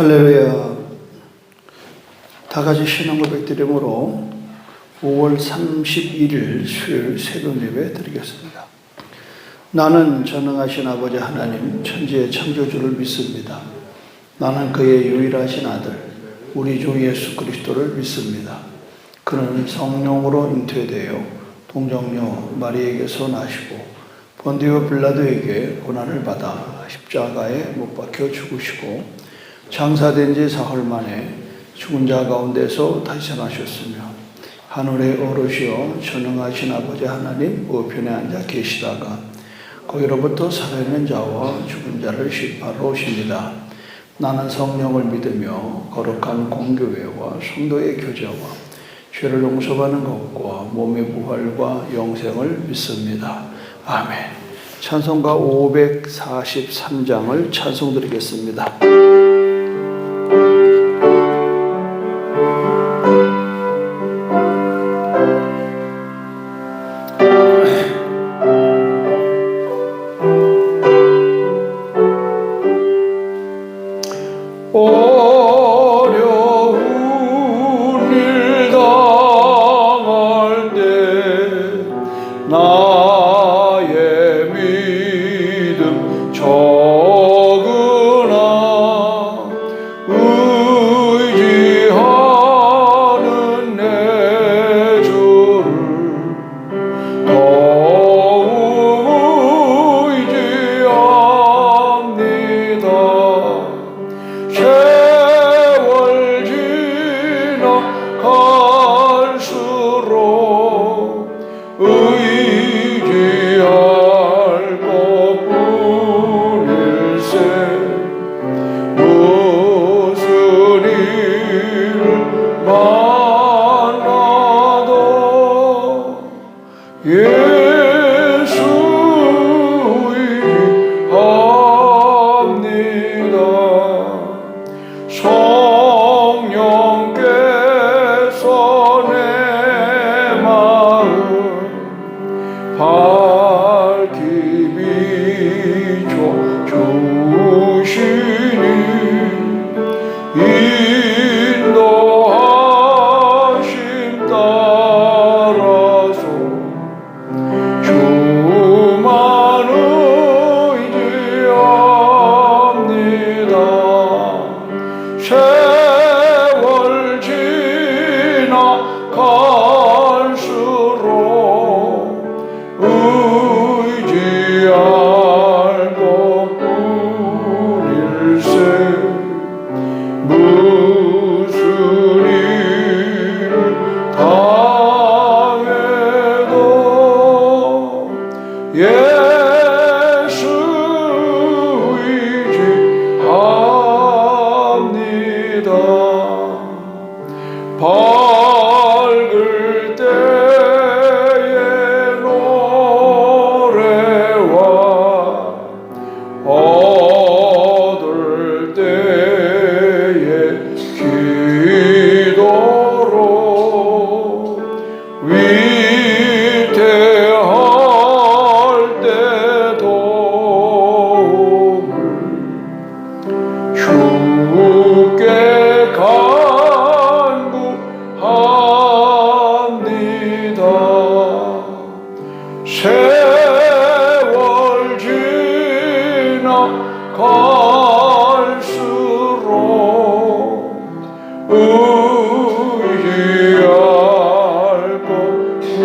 할렐루야. 다같이 신앙 고백 드림으로 5월 31일 수요일 새벽 예배 드리겠습니다. 나는 전능하신 아버지 하나님 천지의 창조주를 믿습니다. 나는 그의 유일하신 아들 우리 주 예수 그리스도를 믿습니다. 그는 성령으로 잉태되어 동정녀 마리에게서 나시고 본디오 빌라도에게 고난을 받아 십자가에 못 박혀 죽으시고 장사된 지 사흘 만에 죽은 자 가운데서 다시 살아나셨으며 하늘에 오르시어 전능하신 아버지 하나님 우편에 앉아 계시다가 거기로부터 살아있는 자와 죽은 자를 심판하러 오십니다. 나는 성령을 믿으며 거룩한 공교회와 성도의 교제와 죄를 용서받는 것과 몸의 부활과 영생을 믿습니다. 아멘. 찬송가 543장을 찬송드리겠습니다. 어려운 일 당할 때 나의 믿음 적으나 의지하는 내 주를 더욱 의지합니다. 세월 지나갈수록 의지할 것뿐일세. 무슨 일을 만나도 예수 의지합니다. 성령께서 내 마음 밝히 비춰주시니 인도하심 따라서 주만 의지합니다. 세월 지나갈수록 의지할 것뿐일세. 무슨 일을 당해도 예수 의지합니다. 밝을 때의 노래와 어두울 때의 기도로 위태할 때 도움을 주께 간구합니다. 세월 지나갈수록 의지할 것뿐일세.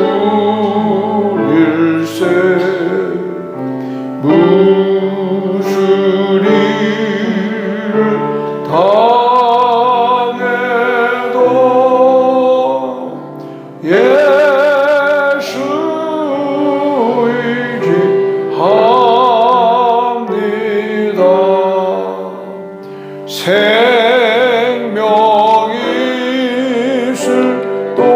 의지합니다. 생명이 있을 동안에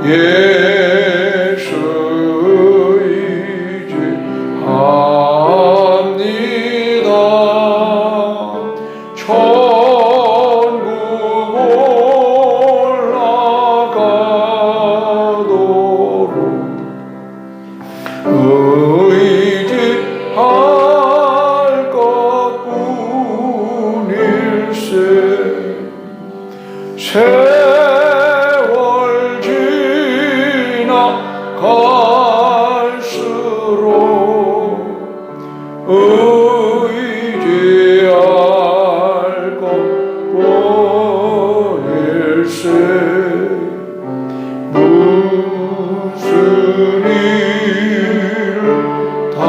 예수 의지합니다. 천국 올라가도록 의지할 것뿐일세. 세월 지나갈수록 의지할 것뿐일세. 무슨 일을 당해도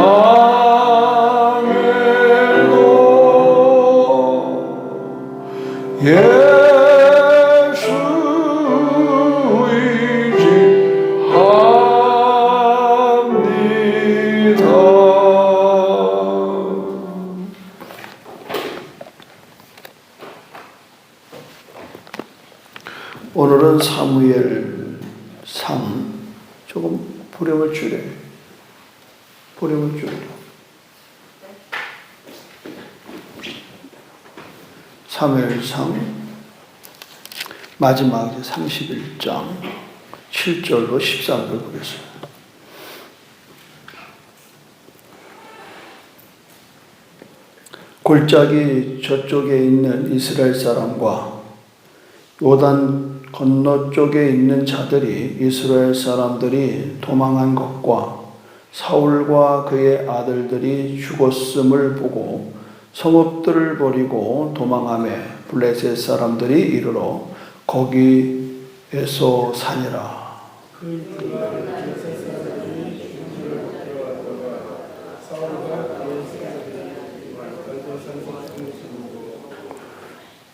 예수 의지합니다. 오늘은 사무엘 3 조금 보렴을 줄여요. 보렴을 줄여요. 사무엘 3 마지막 31장 7절로 13절 보겠습니다. 골짜기 저쪽에 있는 이스라엘 사람과 요단 건너쪽에 있는 자들이 이스라엘 사람들이 도망한 것과 사울과 그의 아들들이 죽었음을 보고 성읍들을 버리고 도망하며 블레셋 사람들이 이르러 거기에서 사니라.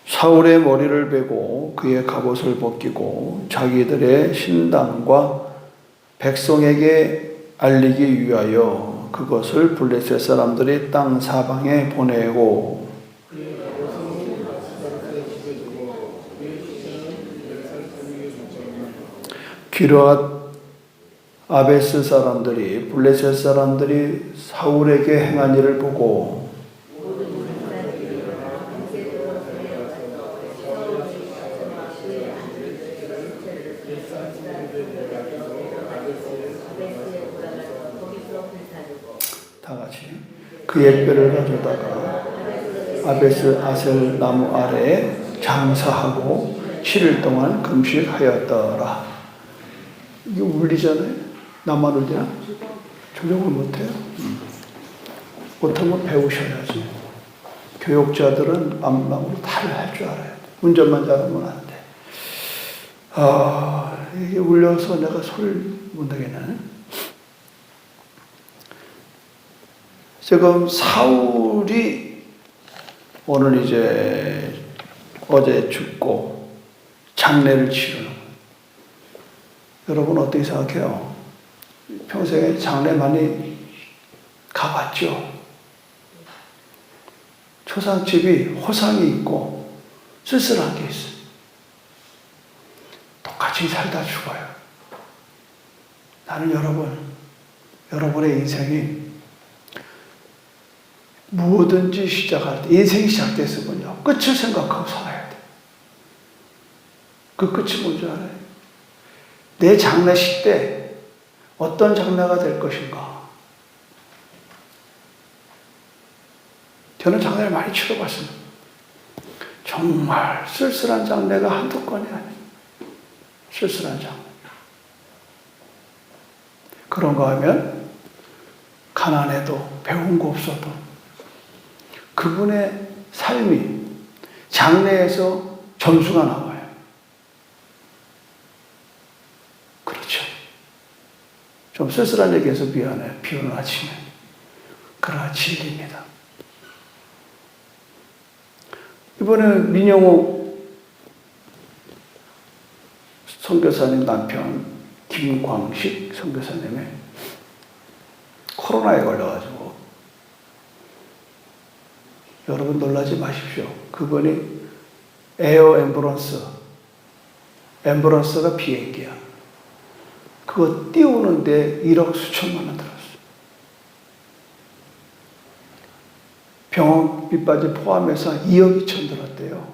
사울의 머리를 베고 그의 갑옷을 벗기고 자기들의 신당과 백성에게 알리기 위하여 그것을 블레셋 사람들이 땅 사방에 보내고 기르앗 아베스 사람들이 블레셋 사람들이 사울에게 행한 일을 보고 다 같이 그의 뼈를 가져다가 아베스 아셀 나무 아래에 장사하고 7일 동안 금식하였더라. 이게 울리잖아요. 나만 울리나? 조정을 못해요. 못하면 배우셔야지. 교육자들은 안방으로 다를 할 줄 알아요. 운전만 잘하면 안 돼. 이게 울려서 내가 소리를 못 내겠네. 지금 사울이 오늘 이제 어제 죽고 장례를 치르는 거예요. 여러분 어떻게 생각해요? 평생에 장례 많이 가봤죠? 초상집이 호상이 있고 쓸쓸한 게 있어요. 똑같이 살다 죽어요. 나는 여러분의 인생이 무엇든지 시작할 때, 인생이 시작됐으면요, 끝을 생각하고 살아야 돼. 그 끝이 뭔지 알아요? 내 장례식 때 어떤 장례가 될 것인가? 저는 장례를 많이 치러봤습니다. 정말 쓸쓸한 장례가 한두 건이 아니에요. 쓸쓸한 장례. 그런가 하면 가난해도 배운 거 없어도 그분의 삶이 장래에서 점수가 나와요. 그렇죠. 좀 쓸쓸한 얘기해서 미안해요. 비 오는 아침에. 그러나 진리입니다. 이번에 민영옥 선교사님 남편 김광식 선교사님이 코로나에 걸려가지고, 여러분 놀라지 마십시오. 그분이 에어 앰뷸런스가 비행기야. 그거 띄우는데 1억 수천만 원 들었어. 병원비까지 포함해서 2억 2천 들었대요.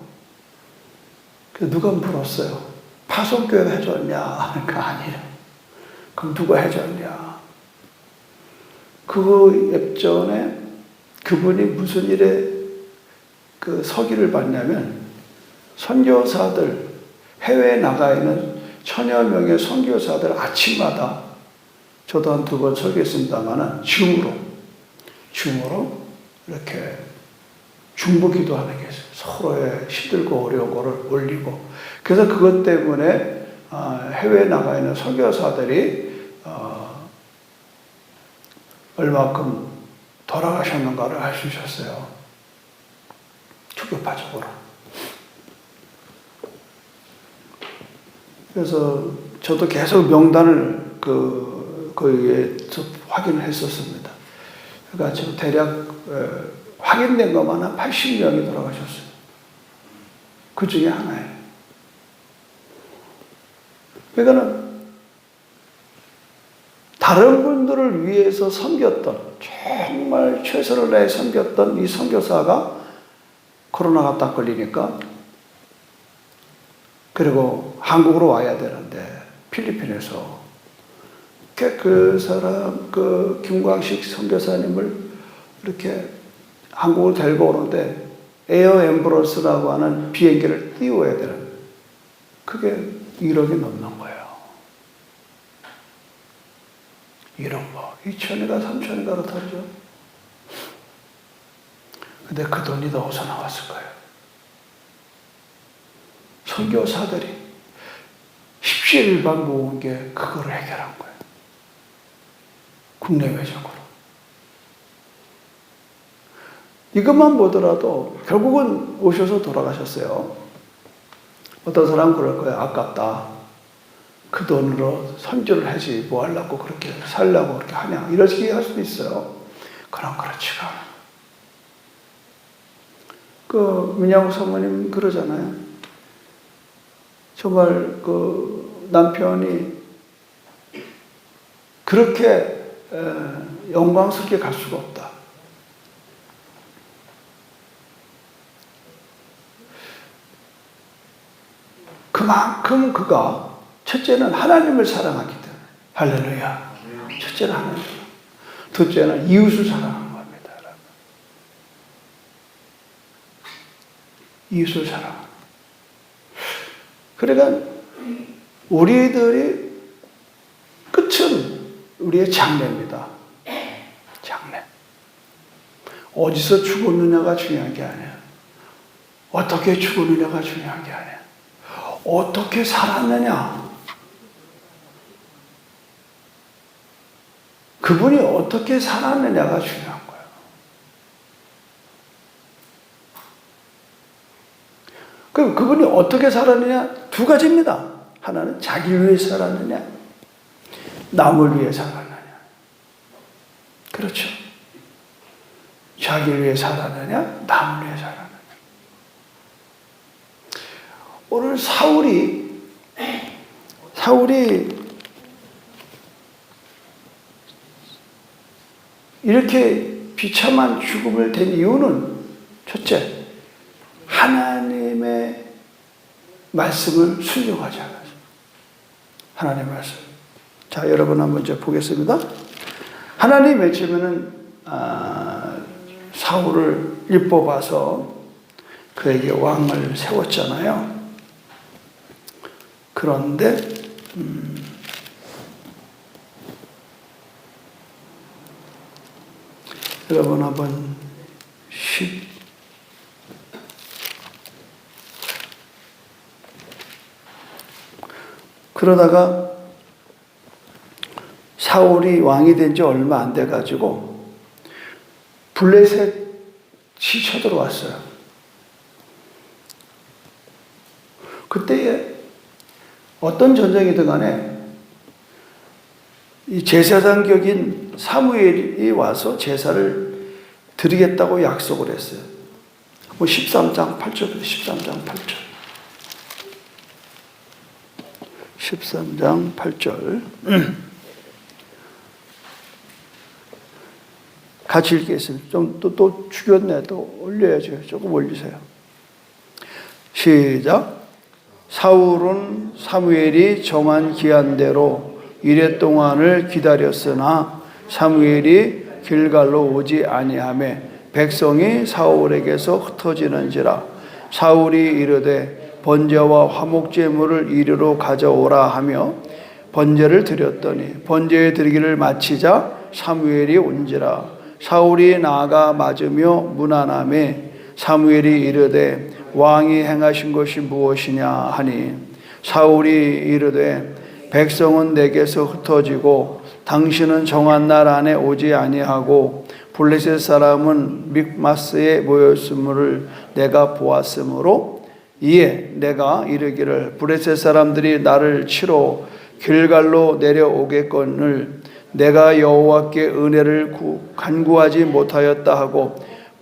그래서 누가 물었어요. 파송교회가 해줬냐? 그러니까 아니에요. 그럼 누가 해줬냐? 그 앱전에 그분이 무슨 일에 그 서기를 받냐면, 선교사들, 해외에 나가 있는 천여 명의 선교사들 아침마다, 저도 한 2번 설교했습니다만은 줌으로 이렇게 중보 기도하는 게 있어요. 서로의 힘들고 어려운 거를 올리고. 그래서 그것 때문에 해외에 나가 있는 선교사들이 얼마큼 돌아가셨는가를 알 수 있었어요. 초교파적으로. 그래서 저도 계속 명단을 거기에 확인을 했었습니다. 그러니까 지금 대략 확인된 것만 한 80명이 돌아가셨어요. 그 중에 하나예요. 그러니까는 다른 분들을 위해서 섬겼던, 정말 최선을 다해 섬겼던 이 선교사가 코로나가 딱 걸리니까, 그리고 한국으로 와야 되는데 필리핀에서 그 사람, 그 김광식 선교사님을 이렇게 한국으로 데리고 오는데 에어 앰뷸런스라고 하는 비행기를 띄워야 되는, 그게 1억이 넘는 거예요. 1억 뭐 2천인가 3천인가로 다르죠. 근데 그 돈이 다 어디서 나왔을까요? 선교사들이 십시일반 모은 게 그거를 해결한 거예요. 국내외적으로. 이것만 보더라도 결국은 오셔서 돌아가셨어요. 어떤 사람은 그럴 거예요. 아깝다. 그 돈으로 선교를 하지 뭐 하려고 그렇게 살려고 그렇게 하냐, 이렇게 할 수도 있어요. 그럼 그렇지가 않아요. 그 민양호 사모님 그러잖아요. 정말 그 남편이 그렇게 영광스럽게 갈 수가 없다. 그만큼 그가 첫째는 하나님을 사랑하기 때문에, 할렐루야. 첫째는 하나님, 둘째는 이웃을 사랑하는 겁니다. 이웃을 사랑하는. 그러니까 우리들이 끝은 우리의 장래입니다. 장래. 어디서 죽었느냐가 중요한 게 아니야. 어떻게 죽었느냐가 중요한 게 아니야. 어떻게 살았느냐. 그분이 어떻게 살았느냐가 중요한 거예요. 그럼 그분이 어떻게 살았느냐? 2가지입니다. 하나는 자기를 위해 살았느냐, 남을 위해 살았느냐. 그렇죠. 자기를 위해 살았느냐, 남을 위해 살았느냐. 오늘 사울이 이렇게 비참한 죽음을 댄 이유는, 첫째, 하나님의 말씀을 순종하지 않아서. 하나님의 말씀. 자, 여러분 한번 이제 보겠습니다. 하나님 맨 처음에는 사울을 일뽑아서 그에게 왕을 세웠잖아요. 그런데 여러분 한번 그러다가 사울이 왕이 된 지 얼마 안 돼가지고 블레셋이 쳐들어왔어요. 그때에 어떤 전쟁이든 간에 이 제사장격인 사무엘이 와서 제사를 드리겠다고 약속을 했어요. 13장 8절, 13장 8절. 13장 8절. 같이 읽겠습니다. 또 죽였네. 또 올려야죠. 조금 올리세요. 시작. 사울은 사무엘이 정한 기한대로 이레 동안을 기다렸으나 사무엘이 길갈로 오지 아니하매 백성이 사울에게서 흩어지는지라. 사울이 이르되 번제와 화목제물을 이리로 가져오라 하며 번제를 드렸더니 번제에 드리기를 마치자 사무엘이 온지라. 사울이 나아가 맞으며 문안하매 사무엘이 이르되 왕이 행하신 것이 무엇이냐 하니 사울이 이르되 백성은 내게서 흩어지고 당신은 정한 날 안에 오지 아니하고 블레셋 사람은 믹마스에 모였음을 내가 보았으므로 이에 내가 이르기를 블레셋 사람들이 나를 치러 길갈로 내려오겠거늘 내가 여호와께 은혜를 간구하지 못하였다 하고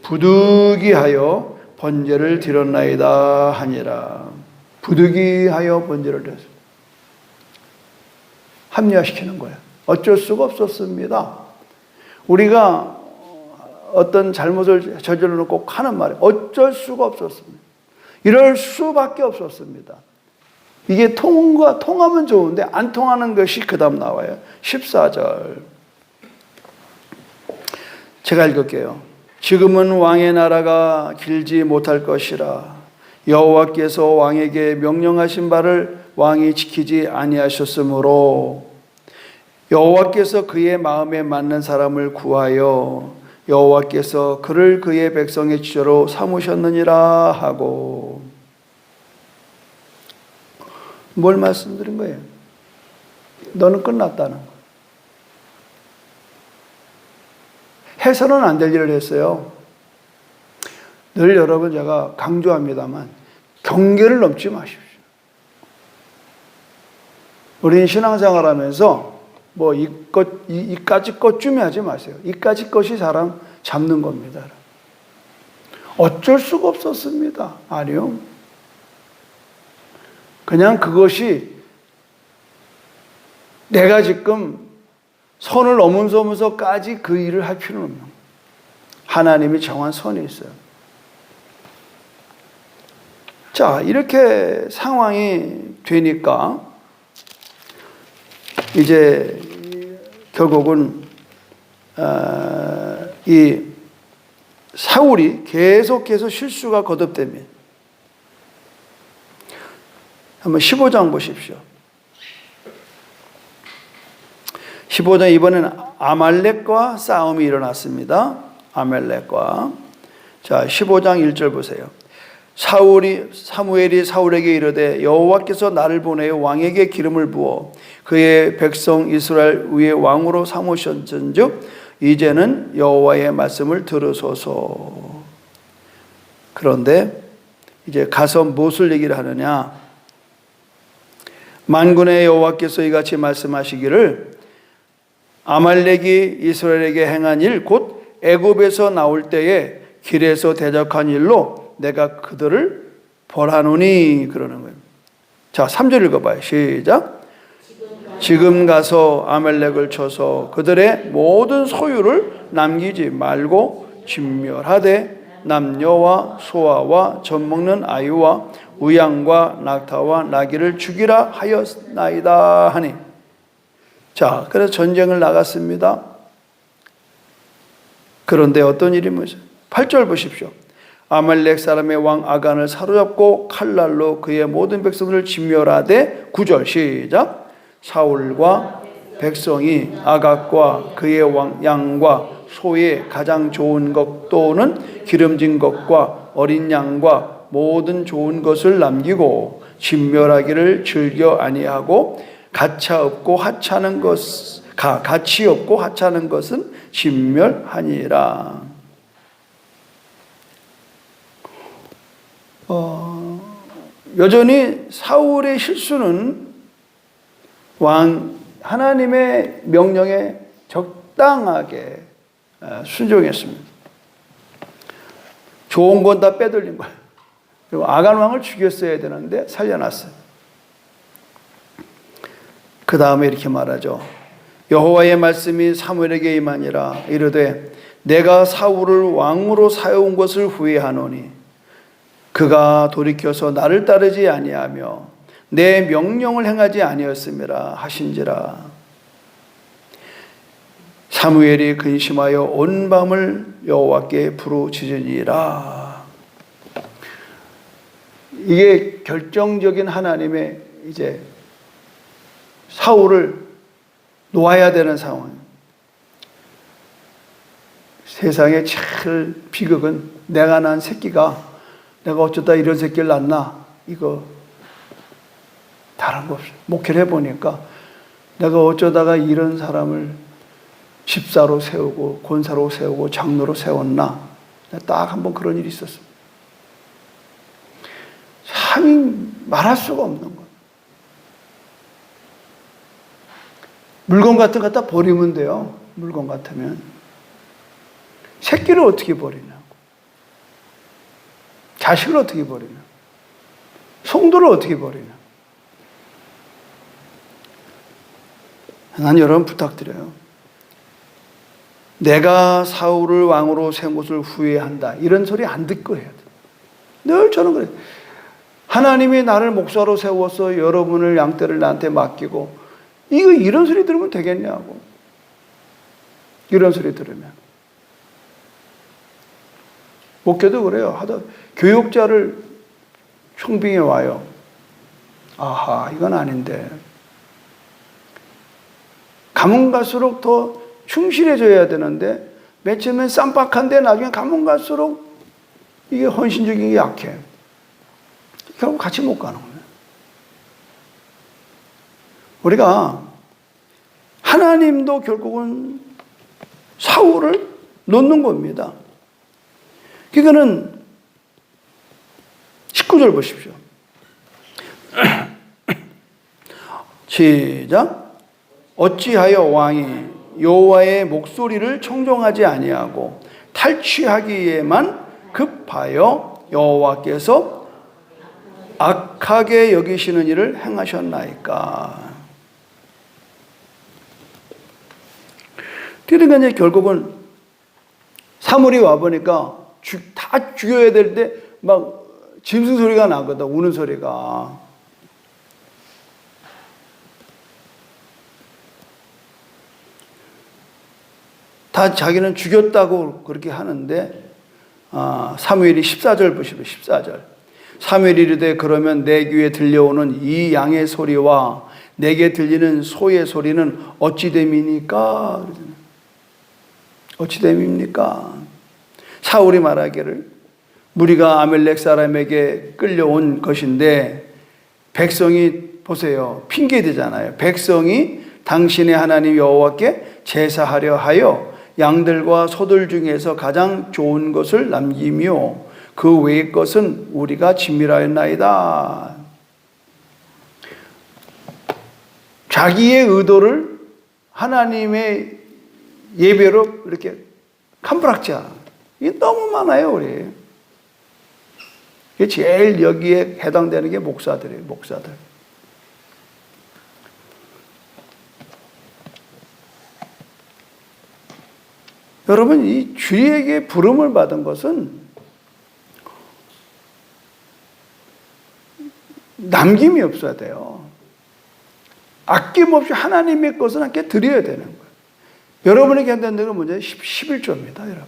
부득이하여 번제를 드렸나이다 하니라. 부득이하여 번제를 드렸습니다. 합리화시키는 거예요. 어쩔 수가 없었습니다. 우리가 어떤 잘못을 저질러 놓고 하는 말이 어쩔 수가 없었습니다. 이럴 수밖에 없었습니다. 이게 통하면 좋은데 안 통하는 것이 그 다음 나와요. 14절. 제가 읽을게요. 지금은 왕의 나라가 길지 못할 것이라. 여호와께서 왕에게 명령하신 바를 왕이 지키지 아니하셨으므로 여호와께서 그의 마음에 맞는 사람을 구하여 여호와께서 그를 그의 백성의 지조로 삼으셨느니라 하고. 뭘 말씀드린 거예요? 너는 끝났다는 거예요. 해서는 안 될 일을 했어요. 늘 여러분 제가 강조합니다만 경계를 넘지 마십시오. 우리는 신앙생활 하면서 뭐 이까지 것쯤에 하지 마세요. 이까지 것이 사람 잡는 겁니다. 어쩔 수가 없었습니다. 아니요. 그냥 그것이 내가 지금 선을 넘으면서까지 그 일을 할 필요는 없는 거예요. 하나님이 정한 선이 있어요. 자, 이렇게 상황이 되니까 이제 결국은 이 사울이 계속해서 실수가 거듭됩니다. 한번 15장 보십시오. 15장 이번에는 아말렉과 싸움이 일어났습니다. 아말렉과. 자, 15장 1절 보세요. 사무엘이 사울에게 이르되 여호와께서 나를 보내어 왕에게 기름을 부어 그의 백성 이스라엘 위에 왕으로 삼으셨은즉 이제는 여호와의 말씀을 들으소서. 그런데 이제 가서 무엇을 얘기를 하느냐? 만군의 여호와께서 이같이 말씀하시기를 아말렉이 이스라엘에게 행한 일 곧 애굽에서 나올 때에 길에서 대적한 일로 내가 그들을 벌하노니 그러는 거예요. 자, 3절 읽어봐요. 시작. 지금 가서 아말렉을 쳐서 그들의 모든 소유를 남기지 말고 진멸하되 남녀와 소아와 젖먹는 아이와 우양과 낙타와 나귀를 죽이라 하였나이다 하니. 자, 그래서 전쟁을 나갔습니다. 그런데 어떤 일이 뭐죠? 8절 보십시오. 아말렉 사람의 왕 아간을 사로잡고 칼날로 그의 모든 백성들을 진멸하되 9절 시작. 사울과 백성이 아각과 그의 양과 소의 가장 좋은 것 또는 기름진 것과 어린 양과 모든 좋은 것을 남기고 진멸하기를 즐겨 아니하고 가치 없고 하찮은 것은 진멸하니라. 여전히 사울의 실수는 하나님의 명령에 적당하게 순종했습니다. 좋은 건 다 빼돌린 거예요. 그리고 아간 왕을 죽였어야 되는데 살려놨어요. 그 다음에 이렇게 말하죠. 여호와의 말씀이 사무엘에게 임하니라. 이르되 내가 사울을 왕으로 세운 것을 후회하노니 그가 돌이켜서 나를 따르지 아니하며 내 명령을 행하지 아니었음이라 하신지라. 사무엘이 근심하여 온 밤을 여호와께 부르짖으니라. 이게 결정적인 하나님의 이제 사울을 놓아야 되는 상황. 세상의 제일 비극은 내가 낳은 새끼가 내가 어쩌다 이런 새끼를 낳나, 이거 다른 거 없어요. 목회를 해보니까 내가 어쩌다가 이런 사람을 집사로 세우고 권사로 세우고 장로로 세웠나, 딱 한 번 그런 일이 있었어요. 참이 말할 수가 없는 거예요. 물건 같은 거 갖다 버리면 돼요. 물건 같으면. 새끼를 어떻게 버리냐고. 자식을 어떻게 버리냐. 성도를 어떻게 버리냐. 난 여러분 부탁드려요. 내가 사울을 왕으로 세운 것을 후회한다. 이런 소리 안 듣고 해야 돼. 늘 저는 그래요. 하나님이 나를 목사로 세워서 여러분을 양떼를 나한테 맡기고 이런 소리 들으면 되겠냐고. 이런 소리 들으면. 목회도 그래요. 하다 교육자를 총빙에 와요. 아하, 이건 아닌데. 가면 갈수록 더 충실해져야 되는데 맨 처음엔 쌈박한데 나중에 가면 갈수록 이게 헌신적인 게 약해. 결국 같이 못 가는 거예요. 우리가 하나님도 결국은 사울을 놓는 겁니다. 그거는 19절 보십시오. 시작. 어찌하여 왕이 여호와의 목소리를 청종하지 아니하고 탈취하기에만 급하여 여호와께서 악하게 여기시는 일을 행하셨나이까. 그러니까 이제 결국은 사물이 와보니까 다 죽여야 될 때 막 짐승 소리가 나거든. 우는 소리가. 다 자기는 죽였다고 그렇게 하는데 사무엘이 14절 보시면 14절. 사무엘이 이르되 그러면 내 귀에 들려오는 이 양의 소리와 내게 들리는 소의 소리는 어찌 됨이니까? 어찌 됨입니까? 사울이 말하기를 무리가 아멜렉 사람에게 끌려온 것인데 백성이 보세요. 핑계대잖아요. 백성이 당신의 하나님 여호와께 제사하려 하여 양들과 소들 중에서 가장 좋은 것을 남기며 그 외의 것은 우리가 진멸하였나이다. 자기의 의도를 하나님의 예배로 이렇게 캄브락자. 이게 너무 많아요, 우리. 이게 제일 여기에 해당되는 게 목사들이에요, 목사들. 여러분, 이 주에게 부름을 받은 것은 남김이 없어야 돼요. 아낌없이 하나님의 것을 함께 드려야 되는 거예요. 여러분에게 한다는 건 먼저 11조입니다, 여러분.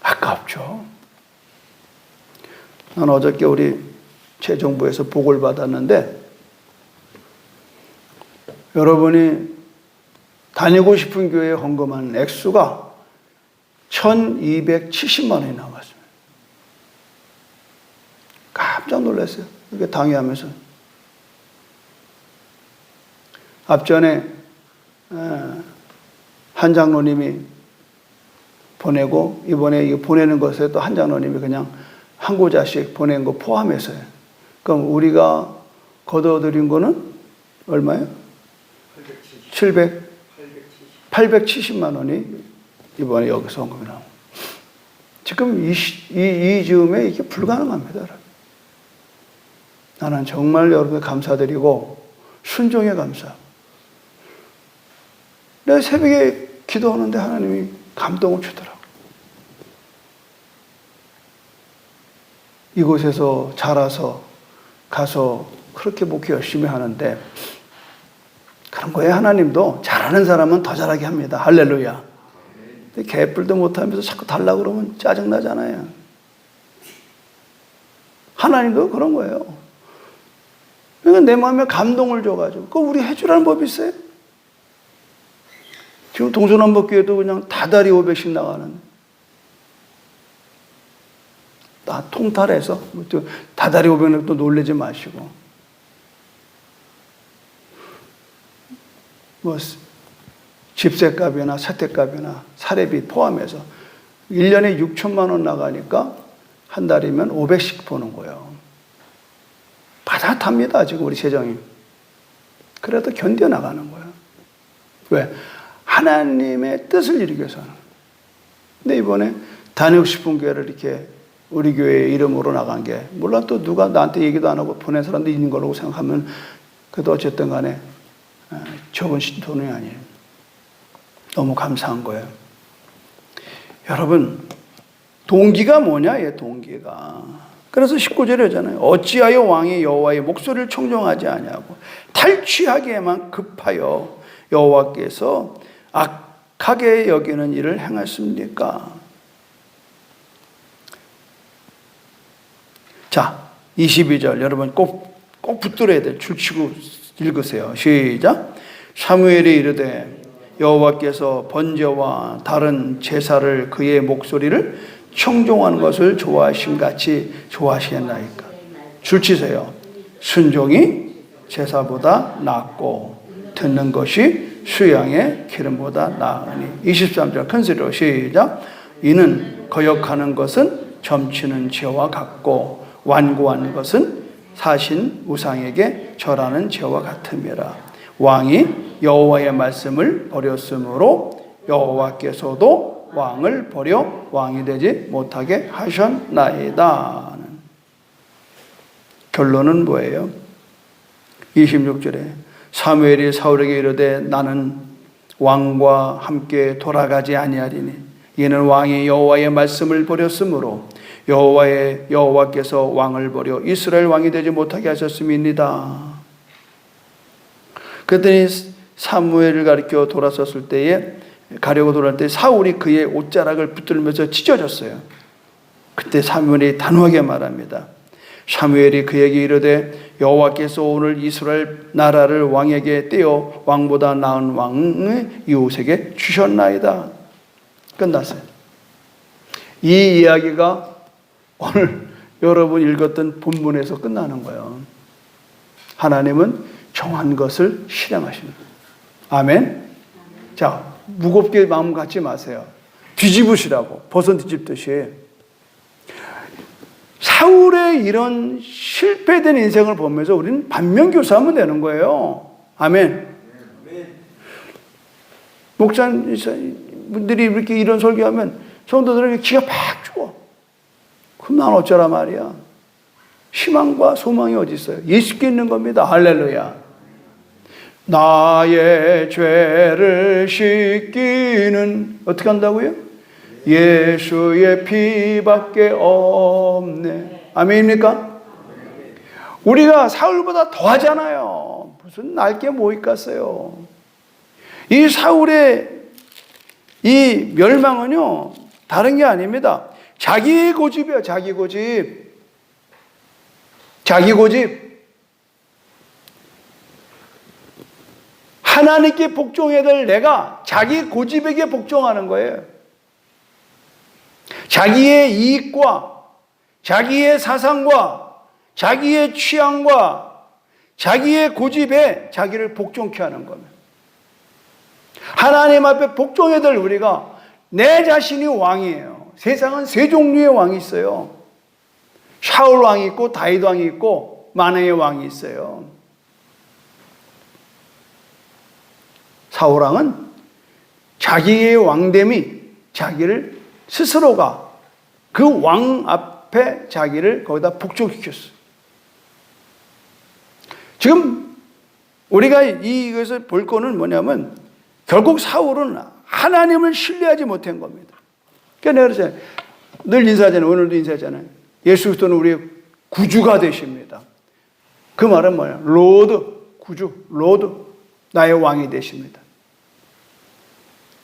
아깝죠? 난 어저께 우리 최정부에서 복을 받았는데 여러분이 다니고 싶은 교회에 헌금한 액수가 1,270만 원이 나왔습니다. 깜짝 놀랐어요. 이렇게 당회하면서. 앞전에 한 장로님이 보내고 이번에 이거 보내는 것에 또 한 장로님이 그냥 한 고자씩 보낸 거 포함해서요. 그럼 우리가 거둬들인 거는 얼마예요? 870만 원이 이번에 여기서 언급이 나옵니다. 지금 이 즈음에 이게 불가능합니다. 여러분. 나는 정말 여러분께 감사드리고 순종에 감사. 내가 새벽에 기도하는데 하나님이 감동을 주더라고요. 이곳에서 자라서 가서 그렇게 목회 열심히 하는데 그런 거예요. 하나님도 잘하는 사람은 더 잘하게 합니다. 할렐루야. 근데 개뿔도 못하면서 자꾸 달라고 그러면 짜증나잖아요. 하나님도 그런 거예요. 그러니까 내 마음에 감동을 줘가지고 그거 우리 해주라는 법이 있어요. 지금 동서남북교회도 그냥 다달이 500씩 나가는 다 통탈해서 다달이 500은 또 놀라지 마시고 뭐 집세값이나 세대값이나 사례비 포함해서 1년에 6천만 원 나가니까 한 달이면 500씩 버는 거예요. 바닥합니다 지금 우리 재정이. 그래도 견뎌나가는 거예요. 왜? 하나님의 뜻을 이루기 위해서는. 근데 이번에 다니고 싶은 교회를 이렇게 우리 교회 이름으로 나간 게 물론 또 누가 나한테 얘기도 안 하고 보낸 사람도 있는 거라고 생각하면 그래도 어쨌든 간에 적은 돈이 아니에요. 너무 감사한 거예요. 여러분 동기가 뭐냐? 얘 동기가. 그래서 19절에 하잖아요. 어찌하여 왕이 여호와의 목소리를 청종하지 아니하고 탈취하기에만 급하여 여호와께서 악하게 여기는 일을 행하십니까? 자, 22절 여러분 꼭 붙들어야 돼. 줄치고 읽으세요. 시작. 사무엘이 이르되 여호와께서 번제와 다른 제사를 그의 목소리를 청종하는 것을 좋아하심 같이 좋아하시겠나이까. 줄치세요. 순종이 제사보다 낫고 듣는 것이 수양의 기름보다 나으니. 23절 큰 소리로 시작. 이는 거역하는 것은 점치는 죄와 같고 완고한 것은 사신 우상에게 절하는 죄와 같음이라. 왕이 여호와의 말씀을 버렸으므로 여호와께서도 왕을 버려 왕이 되지 못하게 하셨나이다. 결론은 뭐예요? 26절에 사무엘이 사울에게 이르되 나는 왕과 함께 돌아가지 아니하리니 이는 왕이 여호와의 말씀을 버렸으므로 여호와께서 왕을 버려 이스라엘 왕이 되지 못하게 하셨음이니이다. 그랬더니 사무엘을 가리켜 돌아섰을 때에 가려고 돌아올 때 사울이 그의 옷자락을 붙들면서 찢어졌어요. 그때 사무엘이 단호하게 말합니다. 사무엘이 그에게 이르되 여호와께서 오늘 이스라엘 나라를 왕에게 떼어 왕보다 나은 왕의 이웃에게 주셨나이다. 끝났어요. 이 이야기가 오늘 여러분 읽었던 본문에서 끝나는 거예요. 하나님은 정한 것을 실행하십니다. 아멘. 자, 무겁게 마음 갖지 마세요. 뒤집으시라고. 버섯 뒤집듯이. 사울의 이런 실패된 인생을 보면서 우리는 반면교사하면 되는 거예요. 아멘. 목사님들이 이렇게 이런 설교하면 성도들에게 기가 팍 죽어. 그럼 난 어쩌라 말이야. 희망과 소망이 어디 있어요? 예수께 있는 겁니다. 할렐루야. 나의 죄를 씻기는 어떻게 한다고요? 예수의 피밖에 없네. 아멘입니까? 우리가 사울보다 더 하잖아요. 무슨 날개 뭐 있겠어요. 이 사울의 이 멸망은요 다른 게 아닙니다. 자기 고집이에요. 자기 고집. 자기 고집. 하나님께 복종해야 될 내가 자기 고집에게 복종하는 거예요. 자기의 이익과 자기의 사상과 자기의 취향과 자기의 고집에 자기를 복종케 하는 겁니다. 하나님 앞에 복종해야 될 우리가 내 자신이 왕이에요. 세상은 세 종류의 왕이 있어요. 샤울 왕이 있고 다윗 왕이 있고 만왕의 왕이 있어요. 사울왕은 자기의 왕됨이 자기를 스스로가 그 왕 앞에 자기를 거기다 복종시켰어요. 지금 우리가 이것을 볼 거는 뭐냐면 결국 사울은 하나님을 신뢰하지 못한 겁니다. 그러니까 내가 그러잖아요. 늘 인사하잖아요. 오늘도 인사하잖아요. 예수 그리스도는 우리의 구주가 되십니다. 그 말은 뭐예요? 로드, 구주, 로드, 나의 왕이 되십니다.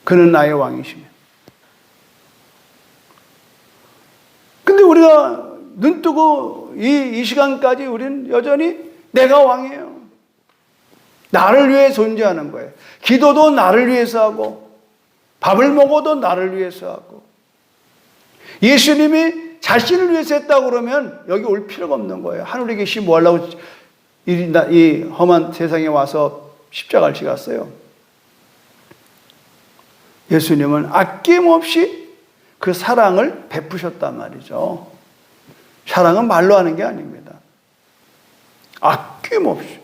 그는 나의 왕이시며. 근데 우리가 눈 뜨고 이 시간까지 우리는 여전히 내가 왕이에요. 나를 위해 존재하는 거예요. 기도도 나를 위해서 하고, 밥을 먹어도 나를 위해서 하고. 예수님이 자신을 위해서 했다고 그러면 여기 올 필요가 없는 거예요. 하늘에 계시 뭐 하려고 이 험한 세상에 와서 십자가를 지갔어요. 예수님은 아낌없이 그 사랑을 베푸셨단 말이죠. 사랑은 말로 하는 게 아닙니다. 아낌없이.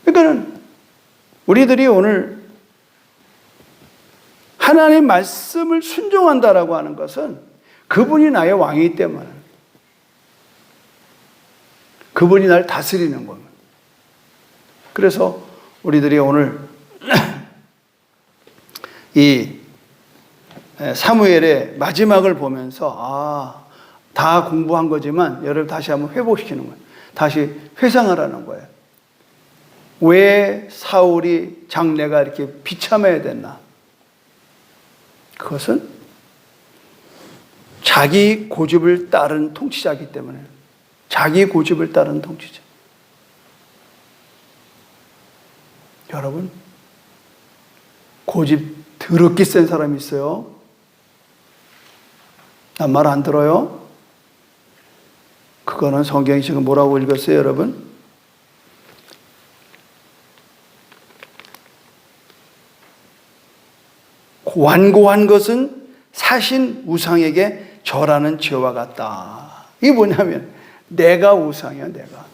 그러니까 우리들이 오늘 하나님의 말씀을 순종한다라고 하는 것은 그분이 나의 왕이기 때문에 그분이 날 다스리는 겁니다. 그래서 우리들이 오늘 이 사무엘의 마지막을 보면서 다 공부한 거지만 여러분 다시 한번 회복시키는 거예요. 다시 회상하라는 거예요. 왜 사울이 장래가 이렇게 비참해야 됐나? 그것은 자기 고집을 따른 통치자이기 때문에 자기 고집을 따른 통치자. 여러분 고집 더럽게 센 사람이 있어요. 난 말 안 들어요? 그거는 성경이 지금 뭐라고 읽었어요, 여러분? 완고한 것은 사신 우상에게 절하는 죄와 같다. 이게 뭐냐면 내가 우상이야, 내가.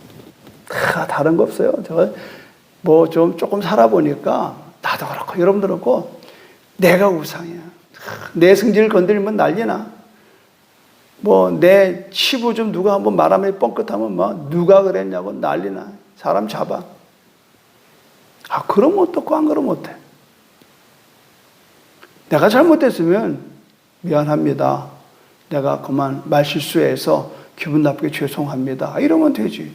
다른 거 없어요. 제가 뭐 조금 살아보니까 나도 그렇고 여러분도 그렇고 내가 우상이야. 내 승질을 건드리면 난리나. 뭐 내 치부 좀 누가 한번 말하면 뻥끗하면 뭐 누가 그랬냐고 난리나. 사람 잡아. 그러면 어떻고 안 그러면 어때? 내가 잘못했으면 미안합니다. 내가 그만 말실수해서 기분 나쁘게 죄송합니다. 이러면 되지.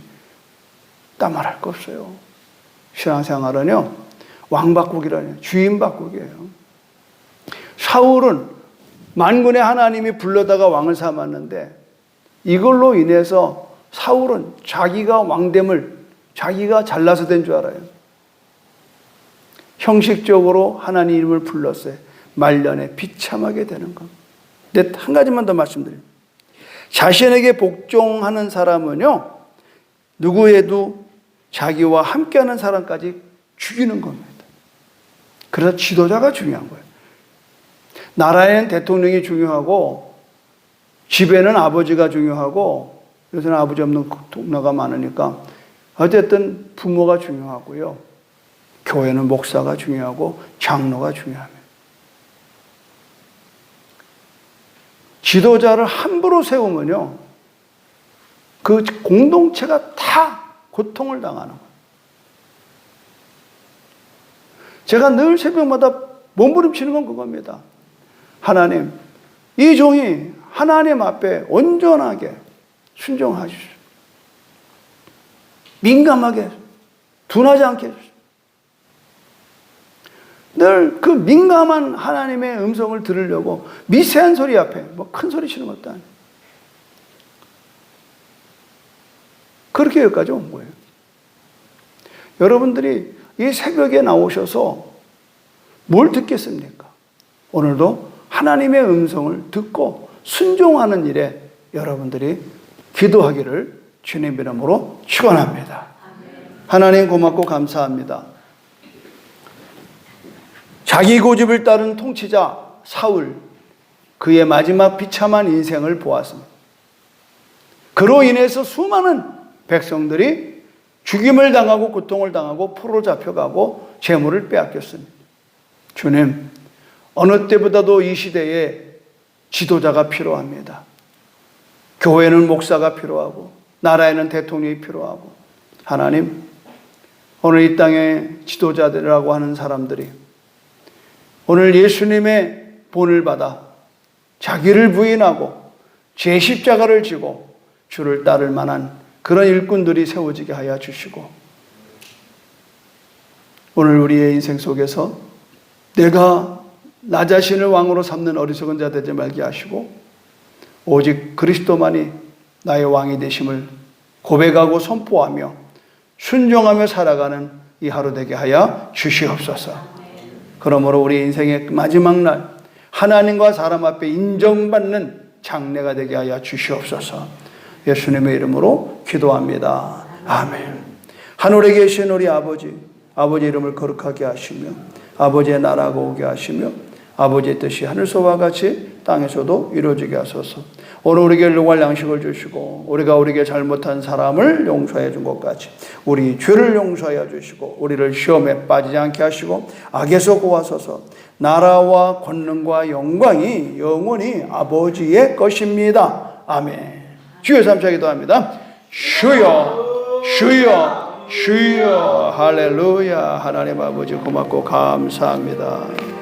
딴 말할 거 없어요. 신앙생활은요, 왕 바꾸기라뇨. 주인 바꾸기예요. 사울은 만군의 하나님이 불러다가 왕을 삼았는데 이걸로 인해서 사울은 자기가 왕됨을 자기가 잘나서 된 줄 알아요. 형식적으로 하나님 이름을 불렀어요. 말년에 비참하게 되는 겁니다. 근데 한 가지만 더 말씀드립니다. 자신에게 복종하는 사람은요, 누구에도 자기와 함께하는 사람까지 죽이는 겁니다. 그래서 지도자가 중요한 거예요. 나라에는 대통령이 중요하고 집에는 아버지가 중요하고 요새는 아버지 없는 동네가 많으니까 어쨌든 부모가 중요하고요. 교회는 목사가 중요하고 장로가 중요합니다. 지도자를 함부로 세우면요, 그 공동체가 다 고통을 당하는 거예요. 제가 늘 새벽마다 몸부림치는 건 그겁니다. 하나님, 이 종이 하나님 앞에 온전하게 순종하십시오. 민감하게, 둔하지 않게 해주십시오. 늘 그 민감한 하나님의 음성을 들으려고 미세한 소리 앞에 뭐 큰 소리 치는 것도 아니에요. 그렇게 여기까지 온 거예요. 여러분들이 이 새벽에 나오셔서 뭘 듣겠습니까? 오늘도 하나님의 음성을 듣고 순종하는 일에 여러분들이 기도하기를 주님 이름으로 축원합니다. 하나님 고맙고 감사합니다. 자기 고집을 따른 통치자 사울, 그의 마지막 비참한 인생을 보았습니다. 그로 인해서 수많은 백성들이 죽임을 당하고 고통을 당하고 포로 잡혀가고 재물을 빼앗겼습니다. 주님, 어느 때보다도 이 시대에 지도자가 필요합니다. 교회는 목사가 필요하고 나라에는 대통령이 필요하고 하나님, 오늘 이 땅의 지도자들이라고 하는 사람들이 오늘 예수님의 본을 받아 자기를 부인하고 제 십자가를 지고 주를 따를 만한 그런 일꾼들이 세워지게 하여 주시고, 오늘 우리의 인생 속에서 내가 나 자신을 왕으로 삼는 어리석은 자 되지 말게 하시고 오직 그리스도만이 나의 왕이 되심을 고백하고 선포하며 순종하며 살아가는 이 하루 되게 하여 주시옵소서. 그러므로 우리 인생의 마지막 날 하나님과 사람 앞에 인정받는 장래가 되게 하여 주시옵소서. 예수님의 이름으로 기도합니다. 아멘. 하늘에 계신 우리 아버지, 아버지 이름을 거룩하게 하시며 아버지의 나라가 오게 하시며 아버지의 뜻이 하늘서와 같이 땅에서도 이루어지게 하소서. 오늘 우리에게 일용할 양식을 주시고 우리가 우리에게 잘못한 사람을 용서해 준 것 같이 우리 죄를 용서하여 주시고 우리를 시험에 빠지지 않게 하시고 악에서 구하소서. 나라와 권능과 영광이 영원히 아버지의 것입니다. 아멘. 주여 삼차 기도합니다. 주여 주여 주여. 할렐루야. 하나님 아버지 고맙고 감사합니다.